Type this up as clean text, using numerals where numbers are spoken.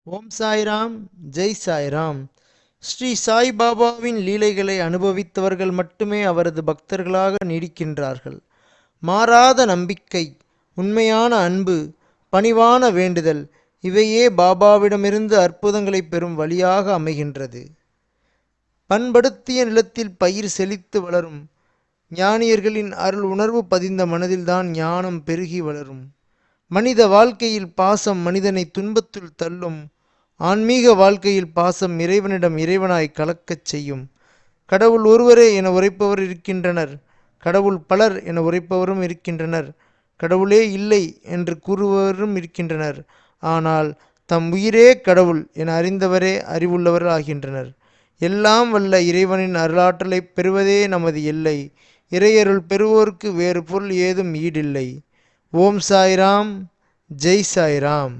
ஓம் சாய்ராம், ஜெய் சாய்ராம். ஸ்ரீ சாய் பாபாவின் லீலைகளை அனுபவித்தவர்கள் மட்டுமே அவரது பக்தர்களாக நீடிக்கின்றார்கள். மாறாத நம்பிக்கை, உண்மையான அன்பு, பணிவான வேண்டுதல் இவையே பாபாவிடமிருந்து அற்புதங்களை பெறும் வழியாக அமைகின்றது. பண்படுத்திய நிலத்தில் பயிர் செழித்து வளரும். ஞானியர்களின் அருள் உணர்வு பதிந்த மனதில்தான் ஞானம் பெருகி வளரும். மனித வாழ்க்கையில் பாசம் மனிதனை துன்பத்துள் தள்ளும். ஆன்மீக வாழ்க்கையில் பாசம் இறைவனிடம் இறைவனாய் கலக்கச் செய்யும். கடவுள் ஒருவரே என உரைப்பவர் இருக்கின்றனர். கடவுள் பலர் என உரைப்பவரும் இருக்கின்றனர். கடவுளே இல்லை என்று கூறுபவரும் இருக்கின்றனர். ஆனால் தம் உயிரே கடவுள் என அறிந்தவரே அறிவுள்ளவர் ஆகின்றனர். எல்லாம் வல்ல இறைவனின் அருளாற்றலை பெறுவதே நமது எல்லை. இறையருள் பெறுவோருக்கு வேறு பொருள் ஏதும் ஈடில்லை. ஓம் சாய்ராம், ஜெய் சாய்ராம்.